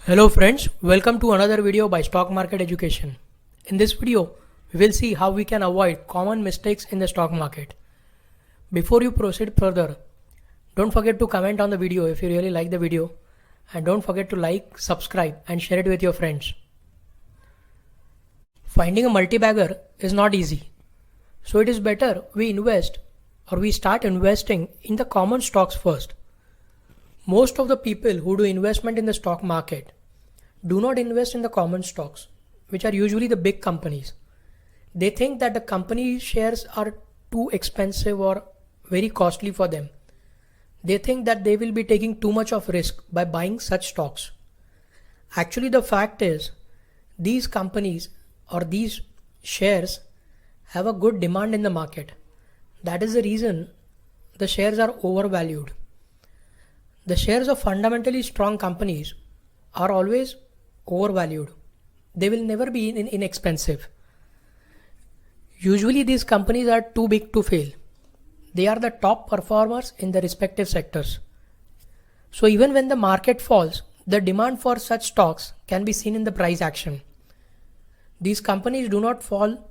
Hello friends, welcome to another video by Stock Market Education. In this video, we will see how we can avoid common mistakes in the stock market. Before you proceed further, don't forget to comment on the video if you really like the video, and don't forget to like, subscribe and share it with your friends. Finding a multi-bagger is not easy. So it is better we start investing in the common stocks first. Most of the people who do investment in the stock market do not invest in the common stocks, which are usually the big companies. They think that the company shares are too expensive or very costly for them. They think that they will be taking too much of risk by buying such stocks. Actually, the fact is, these companies or these shares have a good demand in the market. That is the reason the shares are overvalued. The shares of fundamentally strong companies are always overvalued. They will never be inexpensive. Usually these companies are too big to fail. They are the top performers in the respective sectors. So even when the market falls, the demand for such stocks can be seen in the price action. These companies do not fall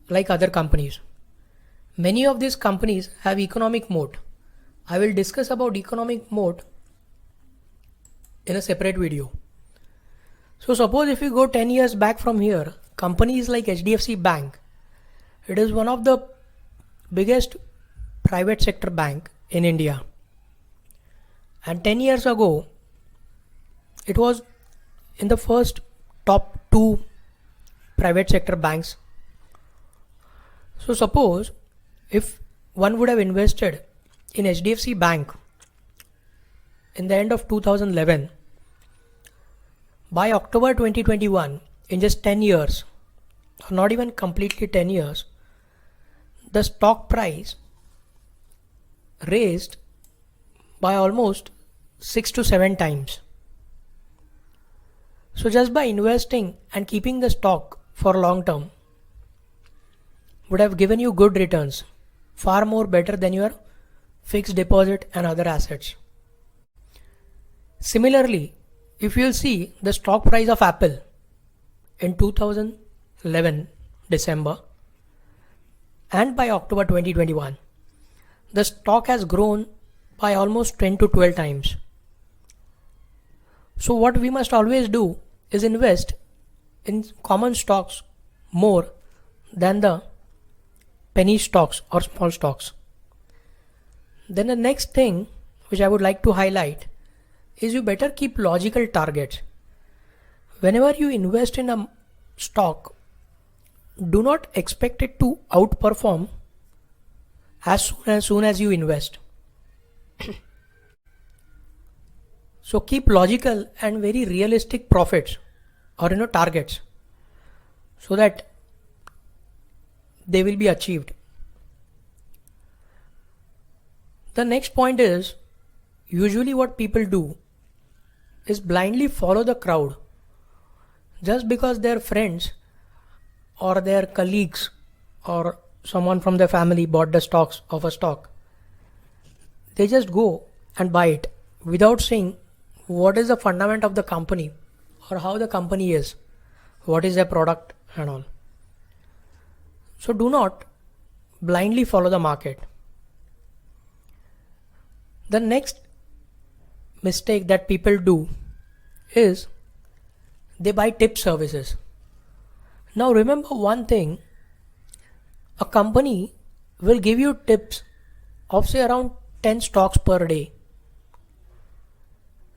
like other companies. Many of these companies have economic moat. I will discuss about economic moat in a separate video. So suppose if we go 10 years back from here, companies like HDFC Bank, it is one of the biggest private sector bank in India. And 10 years ago, it was in the first top 2 private sector banks. So suppose if one would have invested in HDFC Bank in the end of 2011, by October 2021, in just 10 years, or not even completely 10 years, the stock price raised by almost 6 to 7 times. So just by investing and keeping the stock for long term would have given you good returns, far more better than your fixed deposit and other assets. Similarly, if you'll see the stock price of Apple in 2011 December and by October 2021, the stock has grown by almost 10 to 12 times. So what we must always do is invest in common stocks more than the penny stocks or small stocks. Then the next thing which I would like to highlight is you better keep logical targets. Whenever you invest in a stock, do not expect it to outperform as soon as you invest. So keep logical and very realistic profits or targets so that they will be achieved. The next point is, usually what people do is blindly follow the crowd. Just because their friends or their colleagues or someone from their family bought the stocks of a stock, they just go and buy it without saying what is the fundament of the company or how the company is, what is their product and all. So do not blindly follow the market. The next mistake that people do is they buy tip services. Now remember one thing, a company will give you tips of say around 10 stocks per day.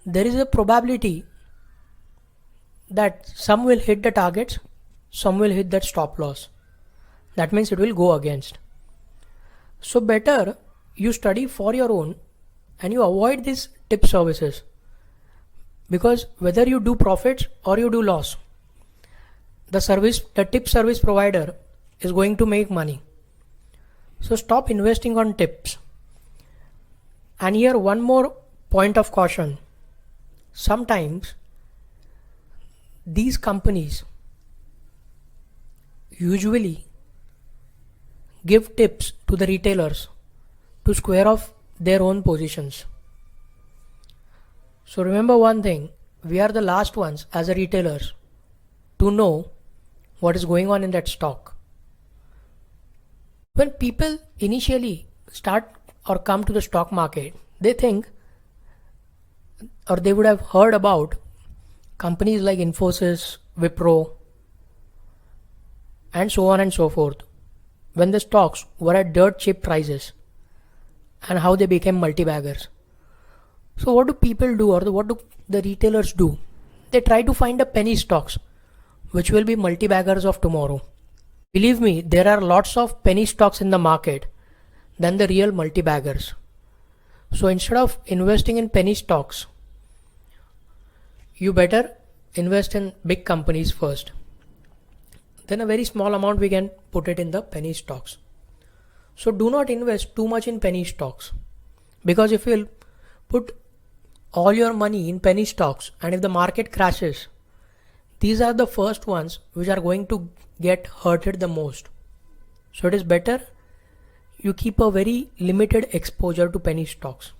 There is a probability that some will hit the targets, some will hit that stop loss. That means it will go against. So better you study for your own and you avoid these tip services, because whether you do profits or you do loss, the tip service provider is going to make money. So stop investing on tips. And here one more point of caution. Sometimes these companies usually give tips to the retailers to square off their own positions. So remember one thing, we are the last ones as a retailers to know what is going on in that stock. When people initially start or come to the stock market, they think or they would have heard about companies like Infosys, Wipro, and so on and so forth, when the stocks were at dirt cheap prices and how they became multi-baggers. So what do people do, or what do the retailers do? They try to find a penny stocks which will be multi-baggers of tomorrow. Believe me, there are lots of penny stocks in the market than the real multi-baggers. So instead of investing in penny stocks, you better invest in big companies first. Then a very small amount we can put it in the penny stocks. So do not invest too much in penny stocks, because if you'll put all your money in penny stocks and if the market crashes, these are the first ones which are going to get hurted the most. So it is better you keep a very limited exposure to penny stocks.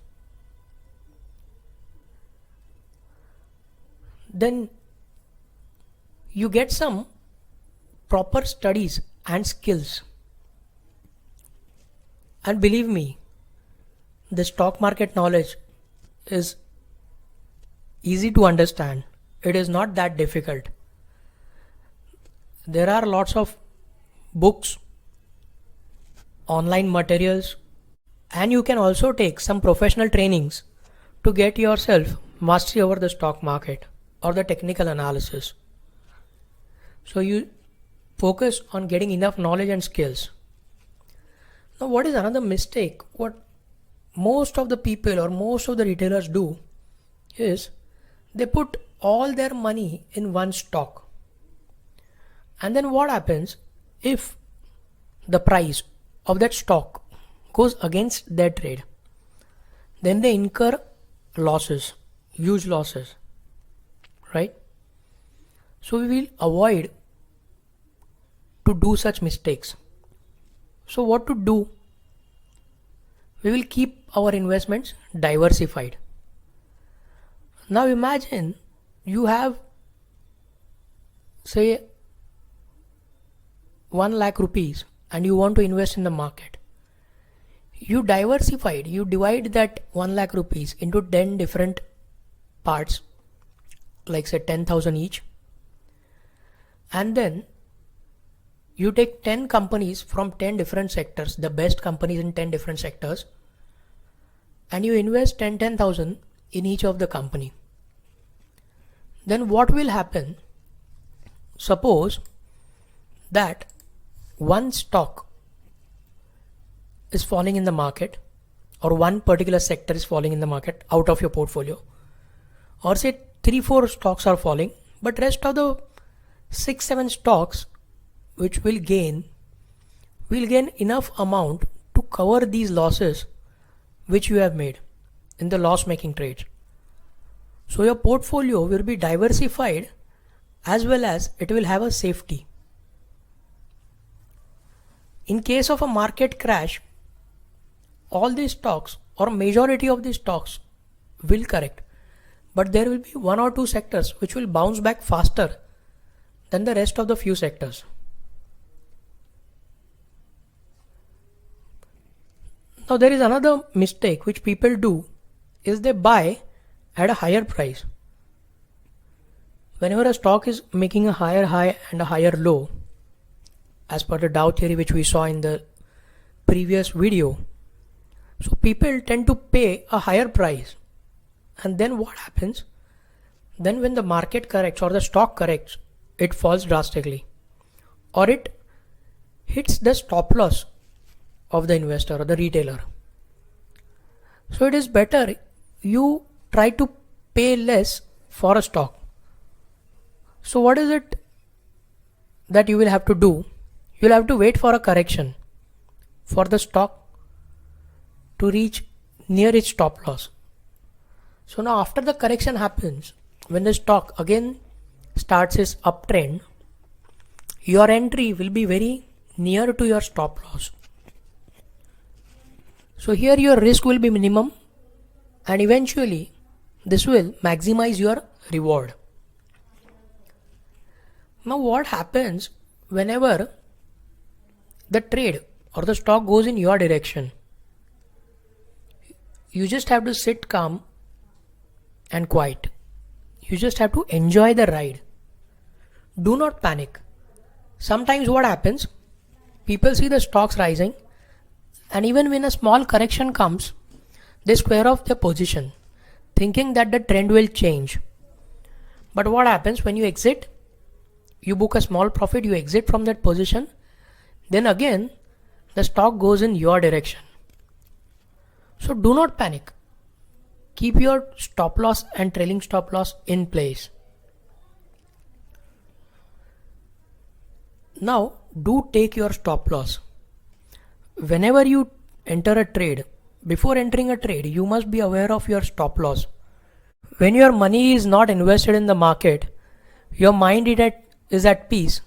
Then you get some proper studies and skills. And believe me, the stock market knowledge is easy to understand. It is not that difficult. There are lots of books, online materials, and you can also take some professional trainings to get yourself mastery over the stock market or the technical analysis. So you focus on getting enough knowledge and skills. Now, what is another mistake? What most of the people or most of the retailers do is they put all their money in one stock. And then what happens if the price of that stock goes against their trade? Then they incur losses, huge losses, right? So we will avoid to do such mistakes. So what to do? We will keep our investments diversified. Now imagine you have, say, 1 lakh rupees and you want to invest in the market. You diversified, you divide that 1 lakh rupees into 10 different parts, like say 10,000 each, and then you take 10 companies from 10 different sectors, the best companies in 10 different sectors, and you invest 10,000 in each of the company. Then what will happen? Suppose that one stock is falling in the market, or one particular sector is falling in the market out of your portfolio, or say 3-4 stocks are falling, but rest of the 6-7 stocks which will gain enough amount to cover these losses which you have made in the loss making trades. So your portfolio will be diversified as well as it will have a safety. In case of a market crash, all these stocks or majority of these stocks will correct, but there will be 1 or 2 sectors which will bounce back faster than the rest of the few sectors. Now there is another mistake which people do, is they buy at a higher price. Whenever a stock is making a higher high and a higher low, as per the Dow theory which we saw in the previous video, so people tend to pay a higher price, and then what happens? Then when the market corrects or the stock corrects, it falls drastically, or it hits the stop loss of the investor or the retailer. So it is better you try to pay less for a stock. So what is it that you will have to do? You will have to wait for a correction for the stock to reach near its stop loss. So now after the correction happens, when the stock again starts its uptrend, your entry will be very near to your stop loss. So here your risk will be minimum, and eventually this will maximize your reward. Now what happens whenever the trade or the stock goes in your direction? You just have to sit calm and quiet. You just have to enjoy the ride. Do not panic. Sometimes what happens, people see the stocks rising, and even when a small correction comes, they square off their position, thinking that the trend will change. But what happens when you exit? You book a small profit, you exit from that position, then again the stock goes in your direction. So do not panic. Keep your stop loss and trailing stop loss in place. Now do take your stop loss. Whenever you enter a trade, before entering a trade, you must be aware of your stop loss. When your money is not invested in the market, your mind is at peace,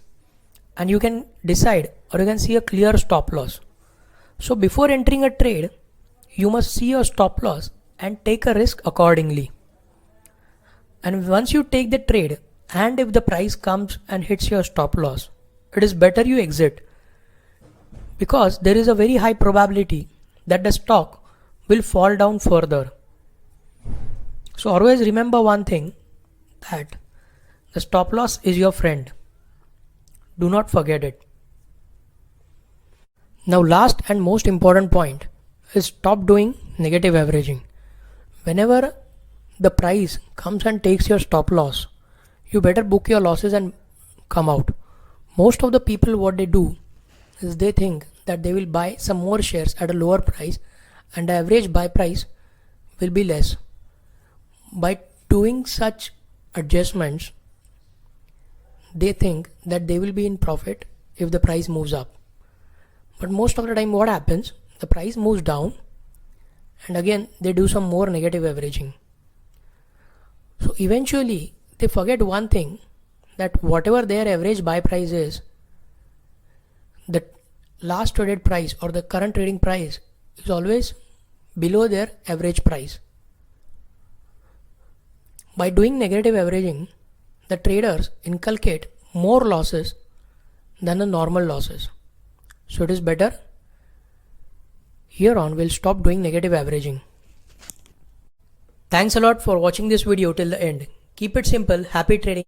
and you can decide or you can see a clear stop loss. So before entering a trade, you must see your stop loss and take a risk accordingly. And once you take the trade, and if the price comes and hits your stop loss, it is better you exit, because there is a very high probability that the stock will fall down further. So always remember one thing, that the stop loss is your friend. Do not forget it. Now last and most important point is stop doing negative averaging. Whenever the price comes and takes your stop loss, you better book your losses and come out. Most of the people, what they do is they think that they will buy some more shares at a lower price and the average buy price will be less. By doing such adjustments, they think that they will be in profit if the price moves up. But most of the time what happens, the price moves down and again they do some more negative averaging. So eventually they forget one thing, that whatever their average buy price is, the last traded price or the current trading price is always below their average price. By doing negative averaging, the traders inculcate more losses than the normal losses. So it is better here on we'll stop doing negative averaging. Thanks a lot for watching this video till the end. Keep it simple. Happy trading.